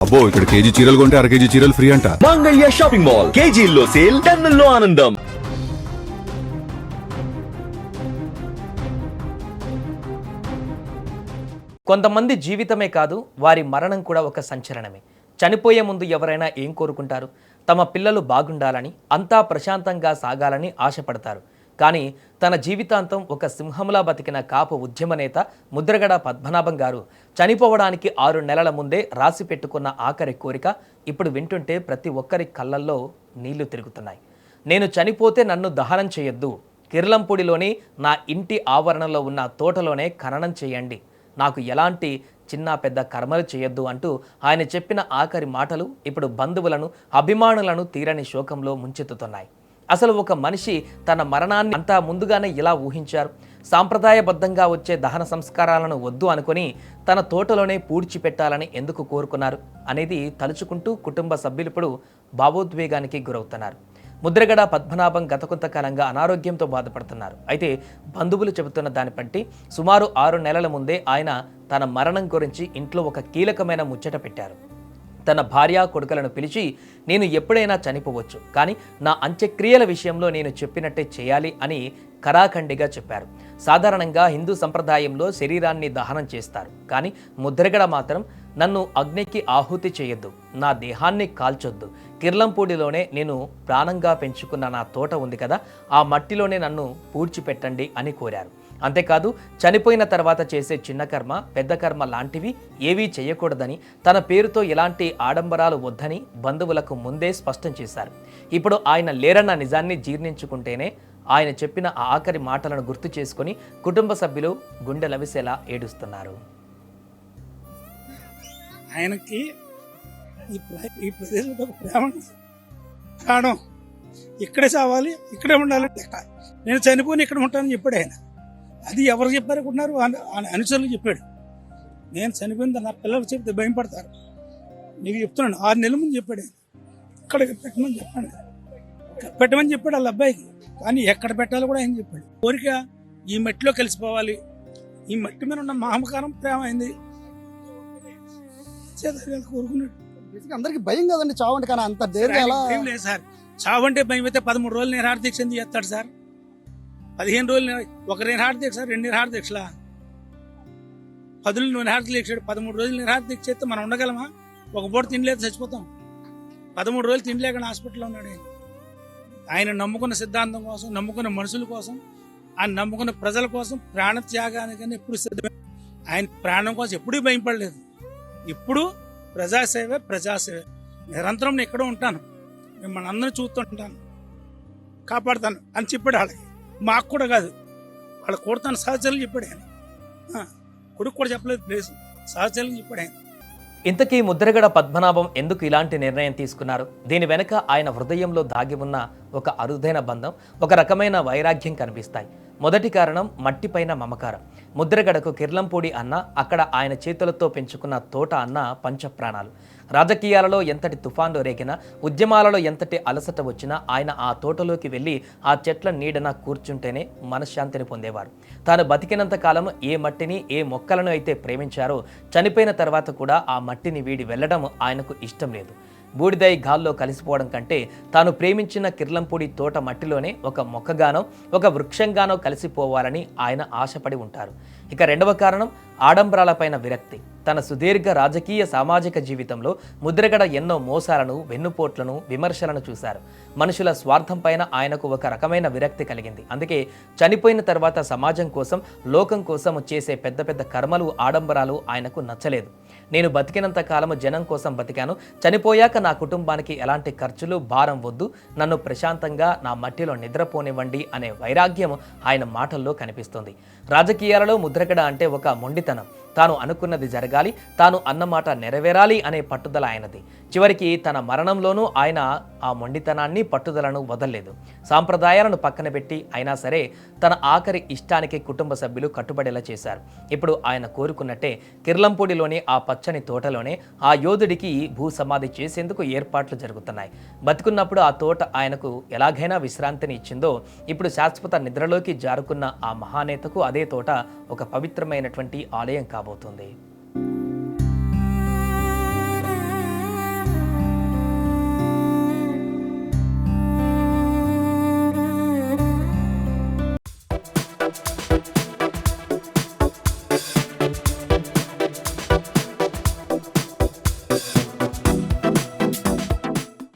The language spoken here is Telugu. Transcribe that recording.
అబ్బో ఇక్కడ కేజీ చీరలు కొంటే అర కేజీ చీరలు ఫ్రీ అంట. మంగళ్య షాపింగ్ మాల్ కేజీల్లో సేల్, టన్నుల్లో ఆనందం. కొంతమంది జీవితమే కాదు, వారి మరణం కూడా ఒక సంచలనమే. చనిపోయే ముందు ఎవరైనా ఏం కోరుకుంటారు? తమ పిల్లలు బాగుండాలని, అంతా ప్రశాంతంగా సాగాలని ఆశపడతారు. కానీ తన జీవితాంతం ఒక సింహంలా బతికిన కాపు ఉద్యమ నేత ముద్రగడ పద్మనాభం గారు చనిపోవడానికి 6 నెలల ముందే రాసి పెట్టుకున్న ఆఖరి కోరిక ఇప్పుడు వింటుంటే ప్రతి ఒక్కరి కళ్ళల్లో నీళ్లు తిరుగుతున్నాయి. నేను చనిపోతే నన్ను దహనం చేయొద్దు, కిర్లంపూడిలోని నా ఇంటి ఆవరణలో ఉన్న తోటలోనే ఖననం చేయండి, నాకు ఎలాంటి చిన్న పెద్ద కర్మలు చేయొద్దు అంటూ ఆయన చెప్పిన ఆఖరి మాటలు ఇప్పుడు బంధువులను, అభిమానులను తీరని శోకంలో ముంచెత్తుతున్నాయి. అసలు ఒక మనిషి తన మరణాన్ని అంతా ముందుగానే ఎలా ఊహించారు? సాంప్రదాయబద్ధంగా వచ్చే దహన సంస్కారాలను వద్దు అనుకుని తన తోటలోనే పూడ్చిపెట్టాలని ఎందుకు కోరుకున్నారు అనేది తలుచుకుంటూ కుటుంబ సభ్యులు ఇప్పుడు భావోద్వేగానికి గురవుతున్నారు. ముద్రగడ పద్మనాభం గత కొంతకాలంగా అనారోగ్యంతో బాధపడుతున్నారు. అయితే బంధువులు చెబుతున్న దాన్ని బట్టి సుమారు 6 నెలల ముందే ఆయన తన మరణం గురించి ఇంట్లో ఒక కీలకమైన ముచ్చట పెట్టారు. తన భార్య కొడుకులను పిలిచి, నేను ఎప్పుడైనా చనిపోవచ్చు, కానీ నా అంత్యక్రియల విషయంలో నేను చెప్పినట్టే చేయాలి అని కరాఖండిగా చెప్పారు. సాధారణంగా హిందూ సంప్రదాయంలో శరీరాన్ని దహనం చేస్తారు, కానీ ముద్రగడ మాత్రం నన్ను అగ్నికి ఆహుతి చేయొద్దు, నా దేహాన్ని కాల్చొద్దు, కిర్లంపూడిలోనే నేను ప్రాణంగా పెంచుకున్న నా తోట ఉంది కదా, ఆ మట్టిలోనే నన్ను పూడ్చిపెట్టండి అని కోరారు. అంతేకాదు చనిపోయిన తర్వాత చేసే చిన్న కర్మ, పెద్ద కర్మ లాంటివి ఏవీ చేయకూడదని, తన పేరుతో ఎలాంటి ఆడంబరాలు వద్దని బంధువులకు ముందే స్పష్టం చేశారు. ఇప్పుడు ఆయన లేరన్న నిజాన్ని జీర్ణించుకుంటేనే ఆయన చెప్పిన ఆ ఆఖరి మాటలను గుర్తు చేసుకుని కుటుంబ సభ్యులు గుండె లవిసేలా ఏడుస్తున్నారు. ఆయనకి ఈ ప్రదేశంలో ఒక ప్రేమ, ప్రాణం, ఇక్కడే చావాలి, ఇక్కడే ఉండాలంటే నేను చనిపోయి ఇక్కడ ఉంటానని చెప్పాడు ఆయన. అది ఎవరు చెప్పారనుకుంటున్నారు? అనుచరులు చెప్పాడు. నేను చనిపోయింది నా పిల్లలు చెప్తే భయపడతారు, నీకు చెప్తున్నాను. 6 నెలల ముందు చెప్పాడు ఆయన. ఇక్కడ పెట్టమని చెప్పాడు, పెట్టమని చెప్పాడు వాళ్ళ అబ్బాయికి. కానీ ఎక్కడ పెట్టాలో కూడా ఆయన చెప్పాడు. కోరిక ఈ మట్టిలో కలిసిపోవాలి, ఈ మట్టి మీద ఉన్న మమకారం ప్రేమ అయింది కోరుకున్నాడు. అందరికి భయం కదండి చావు అంటే, కానీ అంత భయం లేదు సార్. చావు అంటే భయం అయితే 13 రోజులు నిరాహార దీక్ష ఎందుకు చేస్తాడు సార్? 15 రోజులు ఒక నిరాహార దీక్ష, 2 నిరాహార దీక్షలా, 10 నిరాహార దీక్ష, 13 రోజులు నిరాహార దీక్ష చేస్తే మనం ఉండగలమా? ఒక పూట తినలేదు చచ్చిపోతాం. 13 రోజులు తినలేక హాస్పిటల్లో ఉన్నాడు ఆయన. ఆయన నమ్ముకున్న సిద్ధాంతం కోసం, నమ్ముకున్న మనుషుల కోసం, ఆయన నమ్ముకున్న ప్రజల కోసం ప్రాణ త్యాగానికని ఎప్పుడు సిద్ధమే. ఆయన ప్రాణం కోసం ఎప్పుడూ భయపడలేదు. ఇప్పుడు ప్రజాసేవ, ప్రజాసేవ నిరంతరం నేను ఎక్కడో ఉంటాను, మిమ్మల్ని అందరూ చూస్తుంటాను, కాపాడుతాను అని చెప్పాడు. వాళ్ళకి, మాకు కూడా కాదు, వాళ్ళ కొడుతాను సహచరులు చెప్పాడు ఆయన. కొడుకు కూడా చెప్పలేదు, ప్లేస్ సహచరులు చెప్పాడు ఆయన. ఇంతకీ ముద్రగడ పద్మనాభం ఎందుకు ఇలాంటి నిర్ణయం తీసుకున్నారు? దీని వెనుక ఆయన హృదయంలో దాగి ఉన్న ఒక అరుదైన బంధం, ఒక రకమైన వైరాగ్యం కనిపిస్తాయి. మొదటి కారణం మట్టిపైన మమకారం. ముద్రగడకు కిర్లంపూడి అన్న, అక్కడ ఆయన చేతులతో పెంచుకున్న తోట అన్న పంచప్రాణాలు. రాజకీయాలలో ఎంతటి తుఫాన్లు రేగినా, ఉద్యమాలలో ఎంతటి అలసట వచ్చినా ఆయన ఆ తోటలోకి వెళ్ళి ఆ చెట్ల నీడన కూర్చుంటేనే మనశ్శాంతిని పొందేవారు. తాను బతికినంత కాలం ఏ మట్టిని, ఏ మొక్కలను అయితే ప్రేమించారో చనిపోయిన తర్వాత కూడా ఆ మట్టిని వీడి వెళ్ళడం ఆయనకు ఇష్టం లేదు. బూడిదై గాల్లో కలిసిపోవడం కంటే తాను ప్రేమించిన కిర్లంపూడి తోట మట్టిలోనే ఒక మొక్కగానో, ఒక వృక్షంగానో కలిసిపోవాలని ఆయన ఆశపడి ఉంటారు. ఇక రెండవ కారణం ఆడంబరాలపైన విరక్తి. తన సుదీర్ఘ రాజకీయ, సామాజిక జీవితంలో ముద్రగడ ఎన్నో మోసాలను, వెన్నుపోట్లను, విమర్శలను చూశారు. మనుషుల స్వార్థం పైన ఆయనకు ఒక రకమైన విరక్తి కలిగింది. అందుకే చనిపోయిన తర్వాత సమాజం కోసం, లోకం కోసం చేసే పెద్ద పెద్ద కర్మలు, ఆడంబరాలు ఆయనకు నచ్చలేదు. నేను బతికినంత కాలము జనం కోసం బతికాను, చనిపోయాక నా కుటుంబానికి ఎలాంటి ఖర్చులు, భారం వద్దు, నన్ను ప్రశాంతంగా నా మట్టిలో నిద్రపోనివ్వండి అనే వైరాగ్యం ఆయన మాటల్లో కనిపిస్తుంది. రాజకీయాలలో ముద్రగడ అంటే ఒక మొండితనం. తాను అనుకున్నది జరగాలి, తాను అన్నమాట నెరవేరాలి అనే పట్టుదల ఆయనది. చివరికి తన మరణంలోనూ ఆయన ఆ మొండితనాన్ని, పట్టుదలను వదలలేదు. సాంప్రదాయాలను పక్కన పెట్టి అయినా సరే తన ఆఖరి ఇష్టానికి కుటుంబ సభ్యులు కట్టుబడేలా చేశారు. ఇప్పుడు ఆయన కోరుకున్నట్టే కిర్లంపూడిలోని ఆ పచ్చని తోటలోనే ఆ యోధుడికి భూ సమాధి చేసేందుకు ఏర్పాట్లు జరుగుతున్నాయి. బతికున్నప్పుడు ఆ తోట ఆయనకు ఎలాగైనా విశ్రాంతిని ఇచ్చిందో, ఇప్పుడు శాశ్వత నిద్రలోకి జారుకున్న ఆ మహానేతకు అదే తోట ఒక పవిత్రమైనటువంటి ఆలయం కాబోతుంది.